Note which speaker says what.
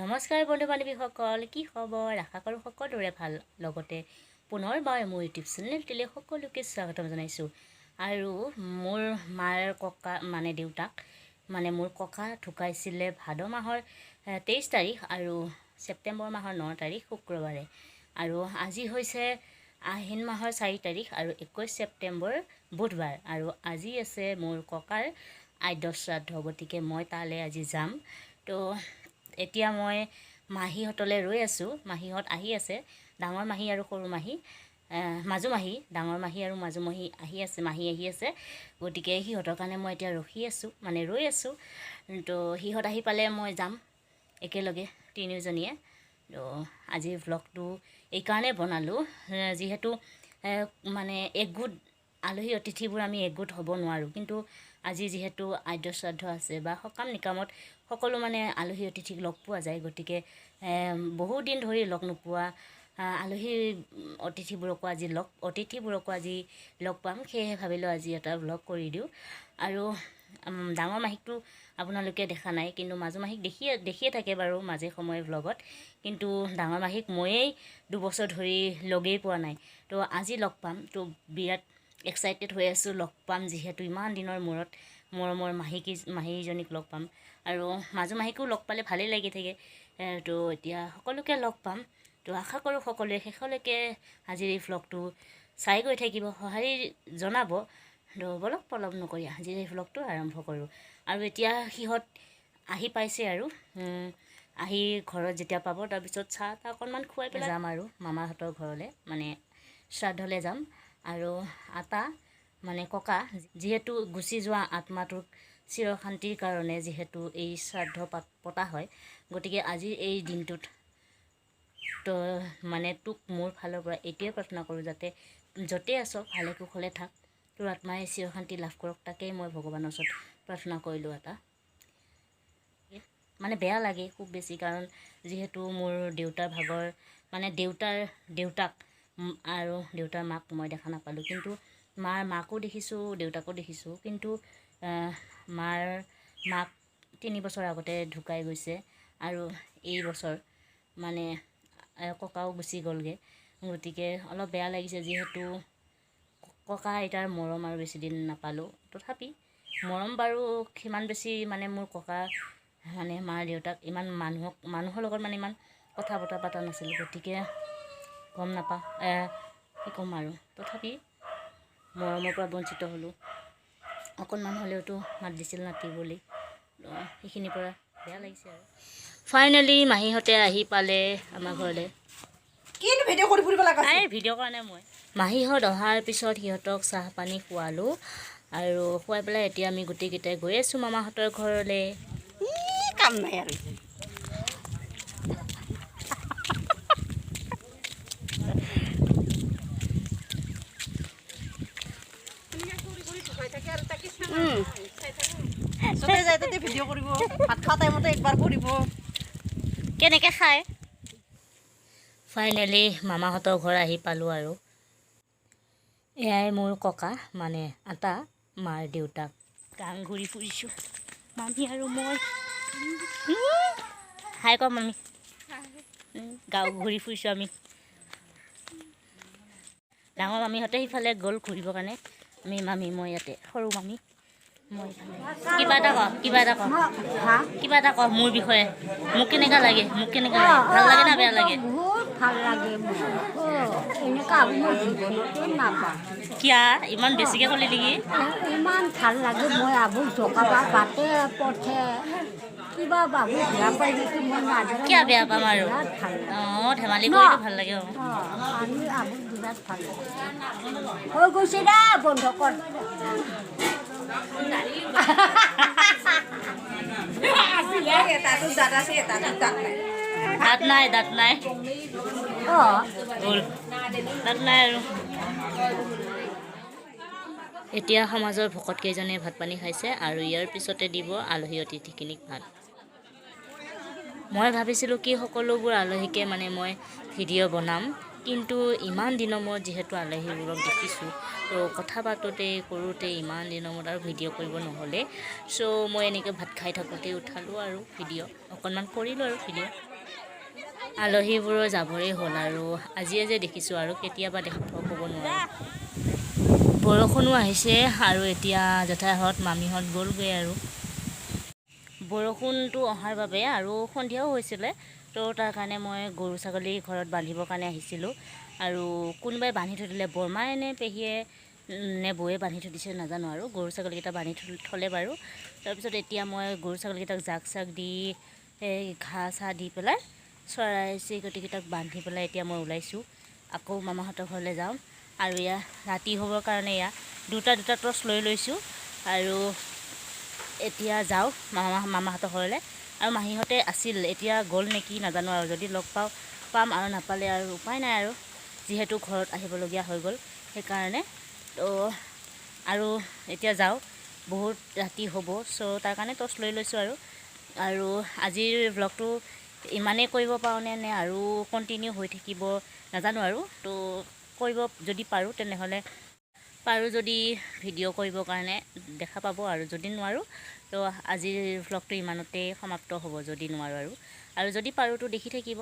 Speaker 1: নমস্কাৰ বন্ধু বান্ধৱীসকল, কি খবৰ? আশা কৰোঁ সকলোৰে ভাল। লগতে পুনৰবাৰ মোৰ ইউটিউব চেনেলটিলৈ সকলোকে স্বাগতম জনাইছোঁ। আৰু মোৰ মাৰ ককা দেউতাক মোৰ ককা ঢুকাইছিলে ভাদ মাহৰ 23 তাৰিখ আৰু ছেপ্টেম্বৰ মাহৰ 9 তাৰিখ শুক্ৰবাৰে। আৰু আজি হৈছে আহিন মাহৰ 4 তাৰিখ আৰু 21 ছেপ্টেম্বৰ বুধবাৰ। আৰু আজি আছে মোৰ ককাৰ আদ্য শ্ৰাদ্ধ, গতিকে মই তালৈ আজি যাম। তো এতিয়া মই মাহীহঁতলৈ ৰৈ আছোঁ। মাহীহঁত আহি আছে, ডাঙৰ মাহী আৰু সৰু মাহী, মাজু মাহী, ডাঙৰ মাহী আৰু মাজু মাহী মাহী আহি আছে। গতিকে সিহঁতৰ কাৰণে মই এতিয়া ৰৈ আছোঁ। তো সিহঁত আহি পালে মই যাম একেলগে তিনিওজনীয়ে। তো আজিৰ ভ্লগটো এইকাৰণে বনালোঁ, যিহেতু একগোট আলহী অতিথিবোৰ আমি একগোট হ'ব নোৱাৰোঁ, কিন্তু আজি যিহেতু আদ্য শ্ৰাদ্ধ আছে বা সকাম নিকামত সকলো আলহী অতিথিক লগ পোৱা যায়। গতিকে বহুদিন ধৰি লগ নোপোৱা আলহী অতিথিবোৰকো আজি লগ পাম, সেয়েহে ভাবিলোঁ আজি এটা ভ্লগ কৰি দিওঁ। আৰু ডাঙৰ মাহীকটো আপোনালোকে দেখা নাই, কিন্তু মাজু মাহীক দেখিয়ে থাকে বাৰু মাজে সময়ে ভ্লগত, কিন্তু ডাঙৰ মাহীক ময়েই 2 বছৰ ধৰি লগেই পোৱা নাই। তো আজি লগ পাম, তো বিৰাট এক্সাইটেড হৈ আছোঁ লগ পাম, যিহেতু ইমান দিনৰ মূৰত মৰমৰ মাহীজনীক লগ পাম। আৰু মাজু মাহীকো লগ পালে ভালেই লাগি থাকে। তো এতিয়া সকলোকে লগ পাম। তো আশা কৰোঁ সকলোৱে শেষলৈকে আজিৰ এই ভ্লগটো চাই গৈ থাকিব, সঁহাৰি জনাব। তো বলক পলম নকৰি আজিৰ এই ভ্লগটো আৰম্ভ কৰোঁ। আৰু এতিয়া সিহঁত আহি পাইছে আৰু আহি ঘৰত যেতিয়া পাব, তাৰপিছত চাহ অকণমান খুৱাই পেলাই যাম আৰু মামাহঁতৰ ঘৰলৈ, শ্ৰাদ্ধলৈ যাম। আৰু আটা ককা যিহেতু গুচি যোৱা আত্মাটোক চিৰশান্তিৰ কাৰণে যিহেতু এই শ্ৰাদ্ধ পতা হয়, গতিকে আজিৰ এই দিনটোত তো তোক মোৰ ফালৰ পৰা এইটোৱে প্ৰাৰ্থনা কৰোঁ, যাতে য'তেই আছ ভালে কুশলে থাক, তোৰ আত্মাই চিৰশান্তি লাভ কৰক, তাকেই মই ভগৱানৰ ওচৰত প্ৰাৰ্থনা কৰিলোঁ। এটা বেয়া লাগে খুব বেছি, কাৰণ যিহেতু মোৰ দেউতাৰ ভাগৰ দেউতাক আৰু দেউতাৰ মাক মই দেখা নাপালোঁ, কিন্তু মাকো দেখিছোঁ, দেউতাকো দেখিছোঁ, কিন্তু মাৰ মাক 3 বছৰ আগতে ঢুকাই গৈছে। আৰু এই বছৰ ককাও গুচি গ'লগৈ। গতিকে অলপ বেয়া লাগিছে, যিহেতু ককা আইতাৰ মৰম আৰু বেছিদিন নাপালোঁ। তথাপি মৰম বাৰু সিমান বেছি মোৰ ককা মাৰ দেউতাক ইমান মানুহৰ লগত ইমান কথা বতৰা পতা নাছিল। গতিকে গম নাপাওঁ কি ক'ম আৰু, তথাপি মৰমৰ পৰা বঞ্চিত হ'লোঁ। অকণমান হ'লেওতো মাত দিছিল নাতি বুলি, সেইখিনিৰ পৰা বেয়া লাগিছে। আৰু ফাইনেলি মাহীহঁতে আহি পালে আমাৰ ঘৰলৈ। ভিডিঅ' কাৰণে মাহীহঁত অহাৰ পিছত সিহঁতক চাহ পানী খোৱালোঁ, আৰু খুৱাই পেলাই এতিয়া আমি গোটেইকেইটাই গৈ আছোঁ মামাহঁতৰ ঘৰলৈ। কাম নাই আৰু ভিডিঅ' কৰিব, ভাত খোৱা টাইমতে একবাৰ কৰিব, কেনেকৈ খায়। ফাইনেলি মামাহঁতৰ ঘৰ আহি পালোঁ। আৰু এয়াই মোৰ ককা আটা, মাৰ দেউতাক। গাং ঘূৰি ফুৰিছোঁ মামী আৰু মই। হাই ক মামী, গাঁও ঘূৰি ফুৰিছোঁ আমি। ডাঙৰ মামীহঁতে সিফালে গ'ল ঘূৰিবৰ কাৰণে, মামী মই ইয়াতে, সৰু মামী মই। কিবা এটা ক মোৰ বিষয়ে, মোক কেনেকুৱা লাগে, ভাল লাগে না বেয়া লাগে?
Speaker 2: ভাল লাগে।
Speaker 1: কিয়া ইমান বেছিকৈ ক'লি নেকি?
Speaker 2: ইমান ভাল লাগে, মই আবুক জকাবা বাটে পথে কিবা বাবু বেয়া পাই গৈছোঁ, মই নাজানো।
Speaker 1: কিয় বেয়া পাম আৰু, ধেমালি কৰিতো ভাল লাগে।
Speaker 2: আমি আবুক বিৰাট ভাল লাগে। হৈ গৈছে দা, বন্ধ কৰ।
Speaker 1: দাঁত নাই আৰু। এতিয়া সমাজৰ ভকতকেইজনে ভাত পানী খাইছে, আৰু ইয়াৰ পিছতে দিব আলহী অতিথিখিনিক ভাত। মই ভাবিছিলোঁ কি সকলোবোৰ আলহীকে মই ভিডিঅ' বনাম, কিন্তু ইমান দিনৰ মূৰত যিহেতু আলহীবোৰক দেখিছোঁ, তো কথা পাতোঁতে কৰোঁতে ইমান দিনৰ মূৰত আৰু ভিডিঅ' কৰিব নহ'লে, চ' মই এনেকৈ ভাত খাই থাকোঁতেই উঠালোঁ আৰু ভিডিঅ' অকণমান কৰিলোঁ আৰু ভিডিঅ'। আলহীবোৰৰ যাবৰেই হ'ল আৰু আজিয়ে যে দেখিছোঁ আৰু কেতিয়াবা দেখাব ক'ব নোৱাৰোঁ। বৰষুণো আহিছে আৰু এতিয়া জেঠাইহঁত মামীহঁত গ'লগৈ আৰু বৰষুণটো অহাৰ বাবে আৰু সন্ধিয়াও হৈছিলে, তো তাৰ কাৰণে মই গৰু ছাগলী ঘৰত বান্ধিবৰ কাৰণে আহিছিলোঁ। আৰু কোনোবাই বান্ধি থৈ দিলে, বৰমাই নে পেহীয়ে নে বৌয়ে বান্ধি থৈ দিছে নাজানো, আৰু গৰু ছাগলীকেইটা বান্ধি থ'লে বাৰু। তাৰপিছত এতিয়া মই গৰু ছাগলীকেইটাক জাক চাক দি ঘাঁহ চাহ দি পেলাই চৰাই চিৰিকটিকেইটাক বান্ধি পেলাই এতিয়া মই ওলাইছোঁ, আকৌ মামাহঁতৰ ঘৰলৈ যাওঁ। আৰু এয়া ৰাতি হ'বৰ কাৰণে এয়া দুটা টৰ্চ লৈ লৈছোঁ আৰু এতিয়া যাওঁ মামাহঁতৰ ঘৰলৈ। আৰু মাহীহঁতে আছিল, এতিয়া গ'ল নেকি নাজানো, আৰু যদি লগ পাম আৰু নাপালে আৰু উপায় নাই আৰু, যিহেতু ঘৰত আহিবলগীয়া হৈ গ'ল সেইকাৰণে। তো আৰু এতিয়া যাওঁ, বহুত ৰাতি হ'ব, চ' তাৰ কাৰণে টৰ্চ লৈ লৈছোঁ। আৰু আজিৰ ভ্লগটো ইমানেই কৰিব পাৰোঁনে নে আৰু কণ্টিনিউ হৈ থাকিব নাজানো আৰু। তো কৰিব যদি পাৰোঁ তেনেহ'লে যদি ভিডিঅ' কৰিবৰ কাৰণে দেখা পাব, আৰু যদি নোৱাৰোঁ তো আজিৰ ভ্লগটো ইমানতেই সমাপ্ত হ'ব, যদি নোৱাৰোঁ আৰু যদি পাৰোঁ তো দেখি থাকিব।